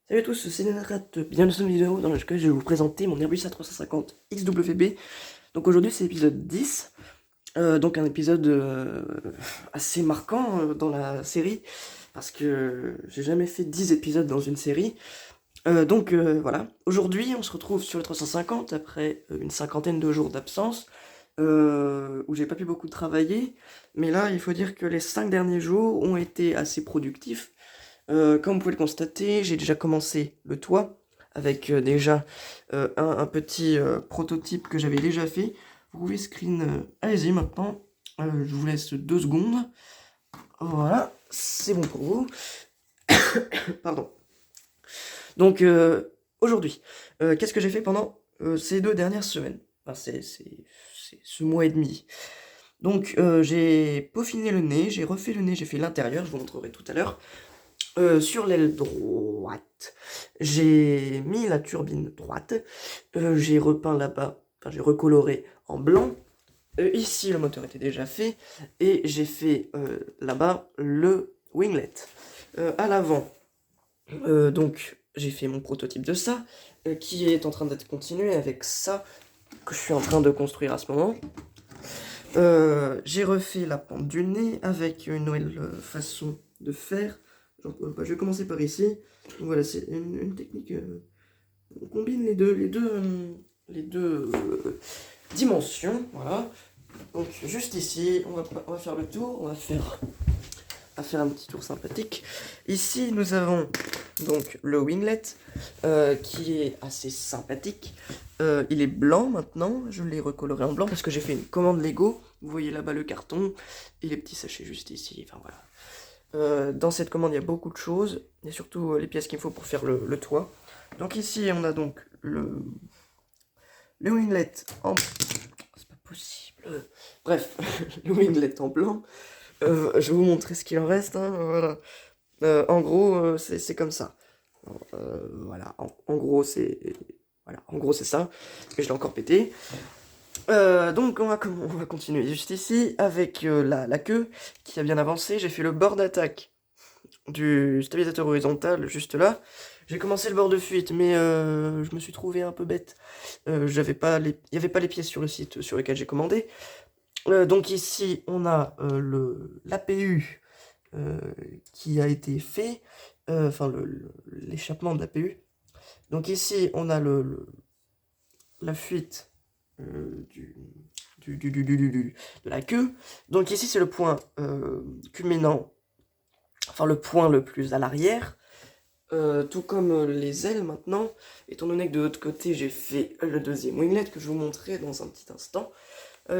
Salut à tous, c'est Nenarat, bienvenue dans cette vidéo dans laquelle je vais vous présenter mon Airbus A350 XWB. Donc aujourd'hui c'est l'épisode 10, donc un épisode assez marquant dans la série, parce que j'ai jamais fait 10 épisodes dans une série. Voilà, aujourd'hui on se retrouve sur le 350 après une cinquantaine de jours d'absence, où j'ai pas pu beaucoup travailler, mais là il faut dire que les 5 derniers jours ont été assez productifs. Comme vous pouvez le constater, j'ai déjà commencé le toit avec déjà un petit prototype que j'avais déjà fait. Vous pouvez screen, allez-y maintenant, je vous laisse 2 secondes. Voilà, c'est bon pour vous. Pardon. Donc aujourd'hui, qu'est-ce que j'ai fait pendant ces 2 dernières semaines? Enfin, c'est ce mois et demi. Donc j'ai peaufiné le nez, j'ai refait le nez, j'ai fait l'intérieur, je vous montrerai tout à l'heure. Sur l'aile droite, j'ai mis la turbine droite, j'ai repeint là-bas, enfin j'ai recoloré en blanc. Ici, le moteur était déjà fait, et j'ai fait là-bas le winglet. À l'avant, donc j'ai fait mon prototype de ça, qui est en train d'être continué avec ça, que je suis en train de construire à ce moment. J'ai refait la pente du nez avec une nouvelle façon de faire. Je vais commencer par ici. Donc voilà, c'est une technique. On combine les deux dimensions. Voilà. Donc juste ici, on va faire le tour. On va faire un petit tour sympathique. Ici, nous avons donc le winglet qui est assez sympathique. Il est blanc maintenant, je l'ai recoloré en blanc parce que j'ai fait une commande Lego. Vous voyez là-bas le carton et les petits sachets juste ici. Enfin voilà. Dans cette commande, il y a beaucoup de choses. Il y a surtout les pièces qu'il me faut pour faire le toit. Donc ici, on a donc le winglet en... C'est pas possible. Bref, le winglet en blanc. Je vais vous montrer ce qu'il en reste, hein, voilà. En gros, c'est comme ça. Voilà, en gros, c'est ça. Et je l'ai encore pété. Donc, on va continuer juste ici avec la queue qui a bien avancé. J'ai fait le bord d'attaque du stabilisateur horizontal juste là. J'ai commencé le bord de fuite, mais je me suis trouvé un peu bête. Il n'y avait pas les pièces sur le site sur lequel j'ai commandé. Donc ici, on a l'APU qui a été fait, enfin l'échappement de l'APU. Donc ici, on a la fuite de la queue. Donc ici, c'est le point culminant, enfin le point le plus à l'arrière. Tout comme les ailes maintenant, étant donné que de l'autre côté, j'ai fait le deuxième winglet que je vous montrerai dans un petit instant.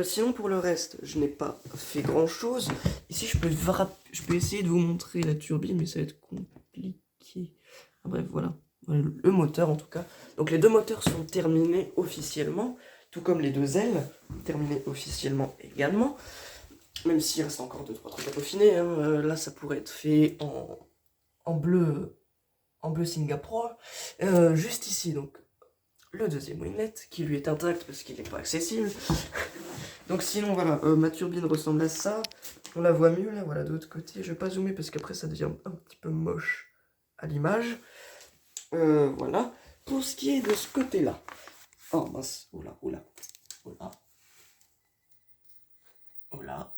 Sinon pour le reste, je n'ai pas fait grand chose. Ici je peux essayer de vous montrer la turbine, mais ça va être compliqué. Ah, bref, voilà. Voilà le moteur en tout cas. Donc les deux moteurs sont terminés officiellement, tout comme les deux ailes, terminées officiellement également. Même s'il reste encore 2-3 trucs à peaufiner, hein. Là ça pourrait être fait en bleu, Singapour. Juste ici, donc le deuxième winglet, qui lui est intact parce qu'il n'est pas accessible. Donc sinon voilà, ma turbine ressemble à ça. On la voit mieux là, voilà, de l'autre côté. Je vais pas zoomer parce qu'après ça devient un petit peu moche à l'image. Voilà. Pour ce qui est de ce côté-là. Oh mince, oula, oula, oula. Oula.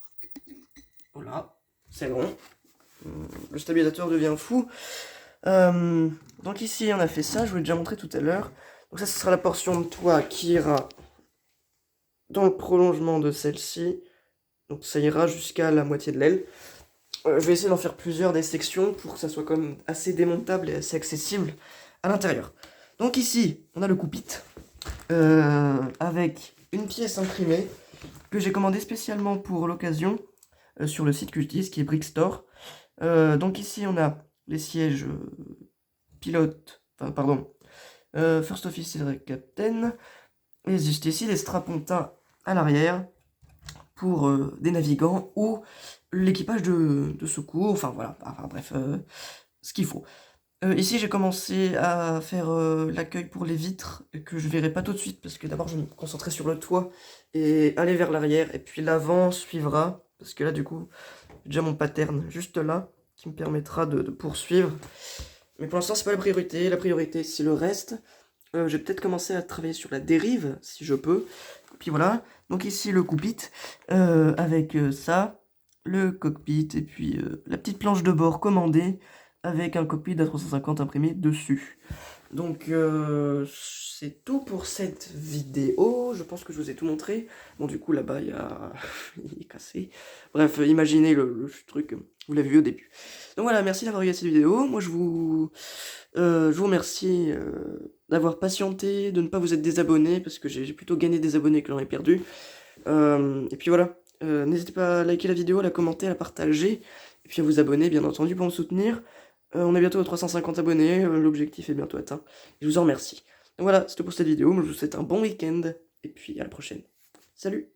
Oula. C'est bon. Le stabilisateur devient fou. Donc ici on a fait ça, je vous l'ai déjà montré tout à l'heure. Donc ça, ce sera la portion de toit qui ira dans le prolongement de celle-ci. Donc ça ira jusqu'à la moitié de l'aile. Je vais essayer d'en faire plusieurs des sections pour que ça soit quand même assez démontable et assez accessible à l'intérieur. Donc ici, on a le coupit avec une pièce imprimée que j'ai commandée spécialement pour l'occasion sur le site que j'utilise qui est Brickstore. Donc ici, on a les sièges pilote, enfin pardon, First Officer Captain, et juste ici les strapontins à l'arrière pour des navigants ou l'équipage de secours, enfin voilà, enfin bref, ce qu'il faut. Ici j'ai commencé à faire l'accueil pour les vitres, que je verrai pas tout de suite, parce que d'abord je vais me concentrer sur le toit et aller vers l'arrière, et puis l'avant suivra, parce que là du coup, j'ai déjà mon pattern juste là, qui me permettra de poursuivre. Mais pour l'instant, c'est pas la priorité c'est le reste. Je vais peut-être commencer à travailler sur la dérive, si je peux. Puis voilà, donc ici le coupit, avec ça, le cockpit, et puis la petite planche de bord commandée, avec un cockpit A350 imprimé dessus. Donc c'est tout pour cette vidéo, je pense que je vous ai tout montré. Bon du coup là-bas il y a... il est cassé. Bref, imaginez le truc, vous l'avez vu au début. Donc voilà, merci d'avoir regardé cette vidéo, moi je vous remercie d'avoir patienté, de ne pas vous être désabonné, parce que j'ai plutôt gagné des abonnés que j'en ai perdu. Et puis voilà, n'hésitez pas à liker la vidéo, à la commenter, à la partager, et puis à vous abonner bien entendu pour me soutenir. On est bientôt à 350 abonnés, l'objectif est bientôt atteint. Je vous en remercie. Donc voilà, c'était pour cette vidéo, je vous souhaite un bon week-end, et puis à la prochaine. Salut!